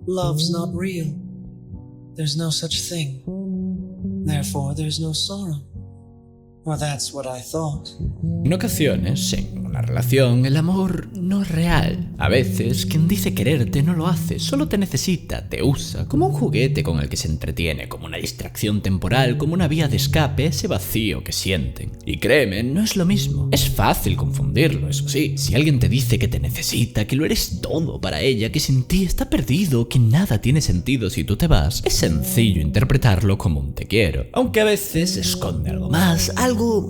Love's not real. There's no such thing. Therefore, there's no sorrow. Or that's what I thought. En ocasiones, en una relación, el amor no es real. A veces, quien dice quererte no lo hace, solo te necesita, te usa, como un juguete con el que se entretiene, como una distracción temporal, como una vía de escape, ese vacío que sienten. Y créeme, no es lo mismo. Es fácil confundirlo, eso sí. Si alguien te dice que te necesita, que lo eres todo para ella, que sin ti está perdido, que nada tiene sentido si tú te vas, es sencillo interpretarlo como un te quiero. Aunque a veces esconde algo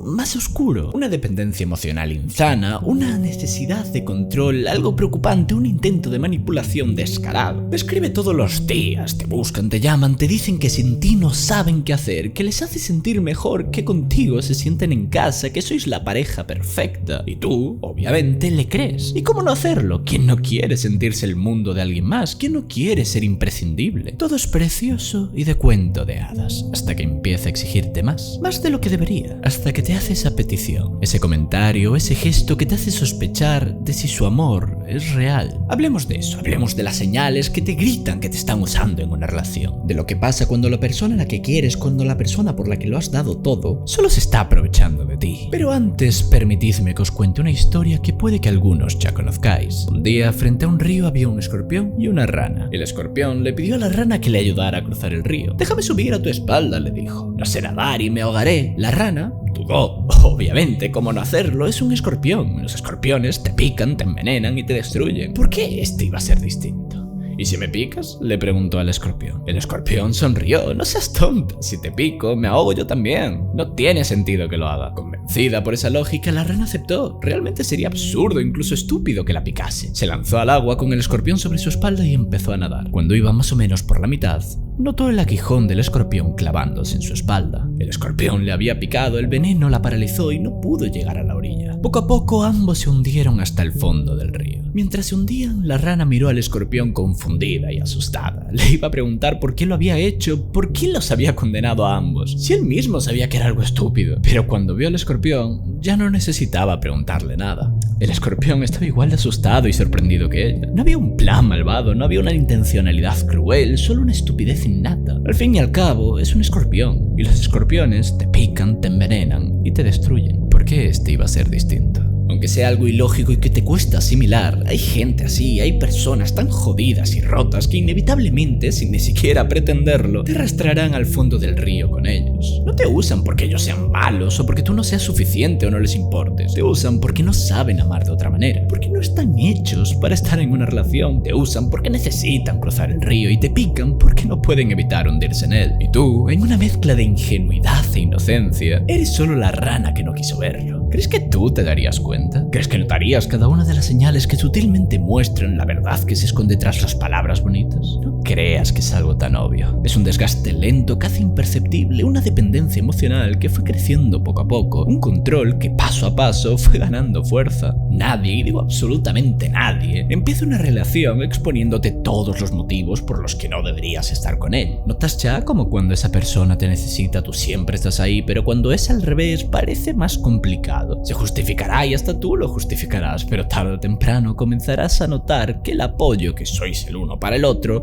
más oscuro, una dependencia emocional insana, una necesidad de control, algo preocupante, un intento de manipulación descarado. Te escribe todos los días, te buscan, te llaman, te dicen que sin ti no saben qué hacer, que les hace sentir mejor, que contigo se sienten en casa, que sois la pareja perfecta. Y tú, obviamente, le crees. ¿Y cómo no hacerlo? ¿Quién no quiere sentirse el mundo de alguien más? ¿Quién no quiere ser imprescindible? Todo es precioso y de cuento de hadas, hasta que empieza a exigirte más de lo que debería. Hasta que te hace esa petición, ese comentario, ese gesto que te hace sospechar de si su amor es real. Hablemos de eso, hablemos de las señales que te gritan que te están usando en una relación. De lo que pasa cuando la persona a la que quieres, cuando la persona por la que lo has dado todo, solo se está aprovechando de ti. Pero antes, permitidme que os cuente una historia que puede que algunos ya conozcáis. Un día, frente a un río había un escorpión y una rana. El escorpión le pidió a la rana que le ayudara a cruzar el río. «Déjame subir a tu espalda», le dijo. «No sé nadar y me ahogaré». La rana dudó. Obviamente, ¿cómo no hacerlo? Es un escorpión. Los escorpiones te pican, te envenenan y te destruyen. ¿Por qué este iba a ser distinto? «¿Y si me picas?», le preguntó al escorpión. El escorpión sonrió. «No seas tonta. Si te pico, me ahogo yo también. No tiene sentido que lo haga». Convencida por esa lógica, la rana aceptó. Realmente sería absurdo, incluso estúpido, que la picase. Se lanzó al agua con el escorpión sobre su espalda y empezó a nadar. Cuando iba más o menos por la mitad, notó el aguijón del escorpión clavándose en su espalda. El escorpión le había picado, el veneno la paralizó y no pudo llegar a la orilla. Poco a poco ambos se hundieron hasta el fondo del río. Mientras se hundían, la rana miró al escorpión confundida y asustada. Le iba a preguntar por qué lo había hecho, por qué los había condenado a ambos, si él mismo sabía que era algo estúpido. Pero cuando vio al escorpión, ya no necesitaba preguntarle nada. El escorpión estaba igual de asustado y sorprendido que ella. No había un plan malvado, no había una intencionalidad cruel, solo una estupidez innata. Al fin y al cabo, es un escorpión, y los escorpiones te pican, te envenenan y te destruyen. ¿Por qué este iba a ser distinto? Aunque sea algo ilógico y que te cuesta asimilar, hay gente así, hay personas tan jodidas y rotas que inevitablemente, sin ni siquiera pretenderlo, te arrastrarán al fondo del río con ellos. No te usan porque ellos sean malos o porque tú no seas suficiente o no les importes. Te usan porque no saben amar de otra manera, porque no están hechos para estar en una relación. Te usan porque necesitan cruzar el río y te pican porque no pueden evitar hundirse en él. Y tú, en una mezcla de ingenuidad e inocencia, eres solo la rana que no quiso verlo. ¿Crees que tú te darías cuenta? ¿Crees que notarías cada una de las señales que sutilmente muestran la verdad que se esconde tras las palabras bonitas? No creas que es algo tan obvio. Es un desgaste lento, casi imperceptible, una dependencia emocional que fue creciendo poco a poco, un control que paso a paso fue ganando fuerza. Nadie, y digo absolutamente nadie, empieza una relación exponiéndote todos los motivos por los que no deberías estar con él. ¿Notas ya como cuando esa persona te necesita tú siempre estás ahí, pero cuando es al revés parece más complicado? Se justificará y hasta tú lo justificarás, pero tarde o temprano comenzarás a notar que el apoyo que sois el uno para el otro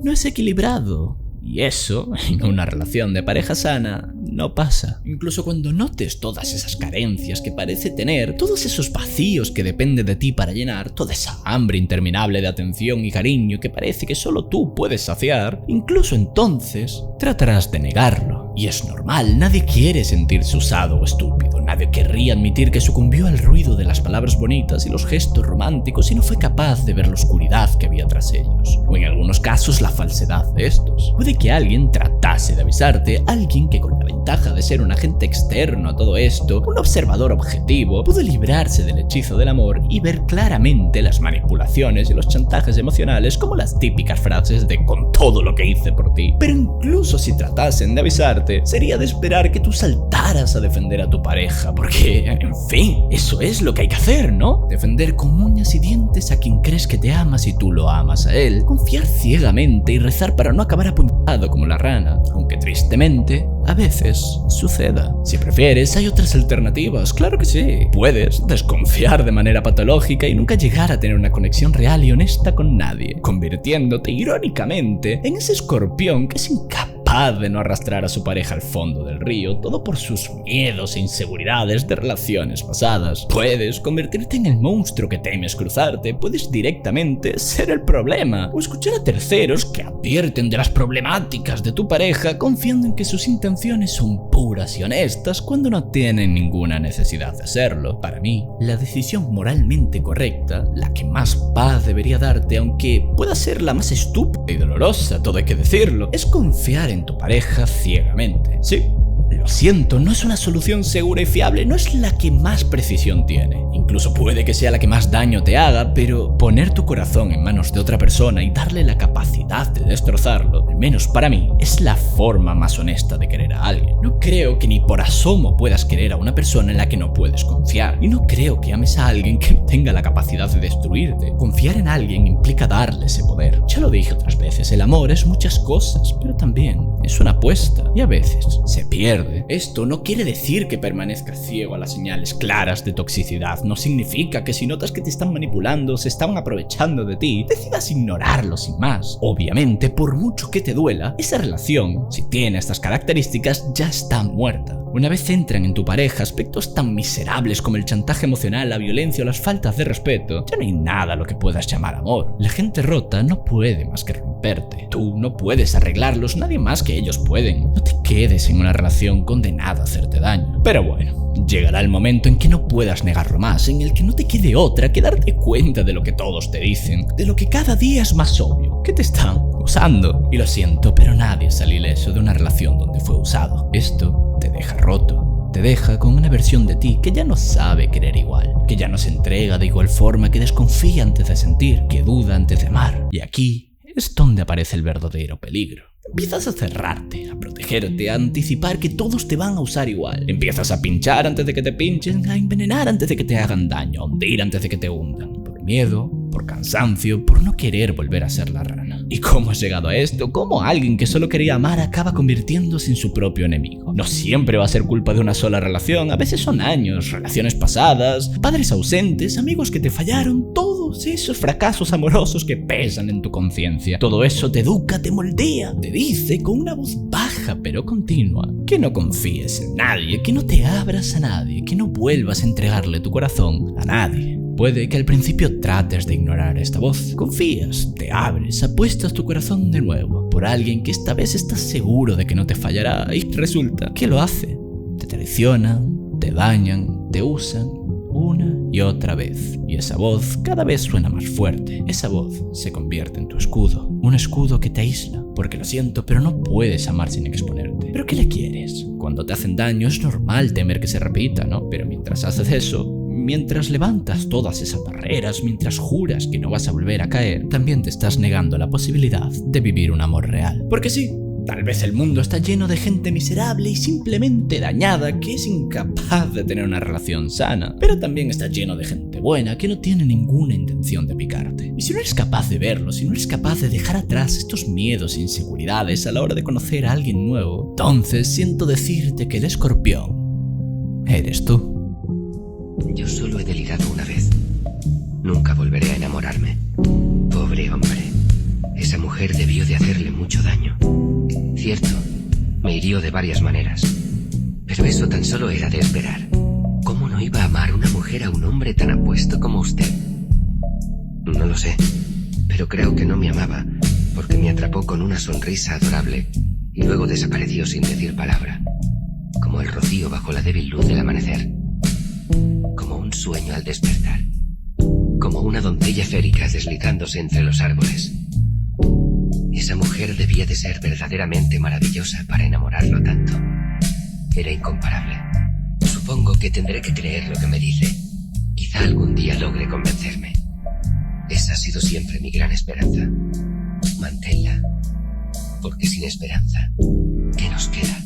no es equilibrado. Y eso, en una relación de pareja sana, no pasa. Incluso cuando notes todas esas carencias que parece tener, todos esos vacíos que depende de ti para llenar, toda esa hambre interminable de atención y cariño que parece que solo tú puedes saciar, incluso entonces tratarás de negarlo. Y es normal, nadie quiere sentirse usado o estúpido, nadie querría admitir que sucumbió al ruido de las palabras bonitas y los gestos románticos y no fue capaz de ver la oscuridad que había tras ellos, o en algunos casos la falsedad de estos. Puede que alguien tratase de avisarte, alguien que con la ventaja de ser un agente externo a todo esto, un observador objetivo, pudo librarse del hechizo del amor y ver claramente las manipulaciones y los chantajes emocionales como las típicas frases de «con todo lo que hice por ti». Pero incluso si tratasen de avisarte, sería de esperar que tú saltaras a defender a tu pareja, porque, en fin, eso es lo que hay que hacer, ¿no? Defender con uñas y dientes a quien crees que te ama si tú lo amas a él, confiar ciegamente ciegamente y rezar para no acabar apuñalado como la rana, aunque tristemente a veces suceda. Si prefieres, hay otras alternativas, claro que sí. Puedes desconfiar de manera patológica y nunca llegar a tener una conexión real y honesta con nadie, convirtiéndote irónicamente en ese escorpión que es incapaz de no arrastrar a su pareja al fondo del río, todo por sus miedos e inseguridades de relaciones pasadas. Puedes convertirte en el monstruo que temes cruzarte, puedes directamente ser el problema, o escuchar a terceros que advierten de las problemáticas de tu pareja confiando en que sus intenciones son puras y honestas cuando no tienen ninguna necesidad de serlo. Para mí, la decisión moralmente correcta, la que más paz debería darte, aunque pueda ser la más estúpida y dolorosa, todo hay que decirlo, es confiar en tu pareja ciegamente. Sí, lo siento, no es una solución segura y fiable, no es la que más precisión tiene. Incluso puede que sea la que más daño te haga, pero poner tu corazón en manos de otra persona y darle la capacidad de destrozarlo, al menos para mí, es la forma más honesta de querer a alguien. No creo que ni por asomo puedas querer a una persona en la que no puedes confiar, y no creo que ames a alguien que no tenga la capacidad de destruirte. Confiar en alguien implica darle ese poder. Ya lo dije otras veces, el amor es muchas cosas, pero también es una apuesta, y a veces se pierde. Esto no quiere decir que permanezcas ciego a las señales claras de toxicidad, no significa que si notas que te están manipulando, se están aprovechando de ti, decidas ignorarlo sin más. Obviamente, por mucho que te duela, esa relación, si tiene estas características, ya está muerta. Una vez entran en tu pareja aspectos tan miserables como el chantaje emocional, la violencia o las faltas de respeto, ya no hay nada a lo que puedas llamar amor. La gente rota no puede más que romperte. Tú no puedes arreglarlos, nadie más que ellos pueden. No te quedes en una relación condenada a hacerte daño. Pero bueno, llegará el momento en que no puedas negarlo más, en el que no te quede otra que darte cuenta de lo que todos te dicen, de lo que cada día es más obvio, que te están usando. Y lo siento, pero nadie sale ileso de una relación donde fue usado. Esto te deja roto, te deja con una versión de ti que ya no sabe querer igual, que ya no se entrega de igual forma, que desconfía antes de sentir, que duda antes de amar. Y aquí es donde aparece el verdadero peligro. Empiezas a cerrarte, a protegerte, a anticipar que todos te van a usar igual. Empiezas a pinchar antes de que te pinchen, a envenenar antes de que te hagan daño, a hundir antes de que te hundan. Por miedo, por cansancio, por no querer volver a ser la rana. ¿Y cómo has llegado a esto? ¿Cómo alguien que solo quería amar acaba convirtiéndose en su propio enemigo? No siempre va a ser culpa de una sola relación, a veces son años, relaciones pasadas, padres ausentes, amigos que te fallaron, todos esos fracasos amorosos que pesan en tu conciencia. Todo eso te educa, te moldea, te dice con una voz baja pero continua que no confíes en nadie, que no te abras a nadie, que no vuelvas a entregarle tu corazón a nadie. Puede que al principio trates de ignorar esta voz. Confías, te abres, apuestas tu corazón de nuevo por alguien que esta vez estás seguro de que no te fallará y resulta que lo hace. Te traicionan, te dañan, te usan una y otra vez. Y esa voz cada vez suena más fuerte. Esa voz se convierte en tu escudo. Un escudo que te aísla. Porque lo siento, pero no puedes amar sin exponerte. ¿Pero qué le quieres? Cuando te hacen daño es normal temer que se repita, ¿no? Pero mientras haces eso, mientras levantas todas esas barreras, mientras juras que no vas a volver a caer, también te estás negando la posibilidad de vivir un amor real. Porque sí, tal vez el mundo está lleno de gente miserable y simplemente dañada que es incapaz de tener una relación sana, pero también está lleno de gente buena que no tiene ninguna intención de picarte. Y si no eres capaz de verlo, si no eres capaz de dejar atrás estos miedos e inseguridades a la hora de conocer a alguien nuevo, entonces siento decirte que el escorpión eres tú. Yo solo he delirado una vez. Nunca volveré a enamorarme. Pobre hombre. Esa mujer debió de hacerle mucho daño. Cierto, me hirió de varias maneras. Pero eso tan solo era de esperar. ¿Cómo no iba a amar una mujer a un hombre tan apuesto como usted? No lo sé, pero creo que no me amaba, porque me atrapó con una sonrisa adorable y luego desapareció sin decir palabra, como el rocío bajo la débil luz del amanecer. Como un sueño al despertar, como una doncella férica deslizándose entre los árboles. Esa mujer debía de ser verdaderamente maravillosa para enamorarlo tanto. Era incomparable. Supongo que tendré que creer lo que me dice. Quizá algún día logre convencerme. Esa ha sido siempre mi gran esperanza. Manténla, porque sin esperanza, ¿qué nos queda?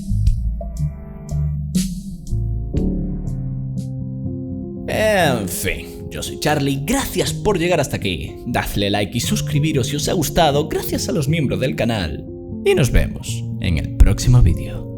En fin, Yo soy Charlie, gracias por llegar hasta aquí. Dadle like y suscribiros si os ha gustado, gracias a los miembros del canal. Y nos vemos en el próximo vídeo.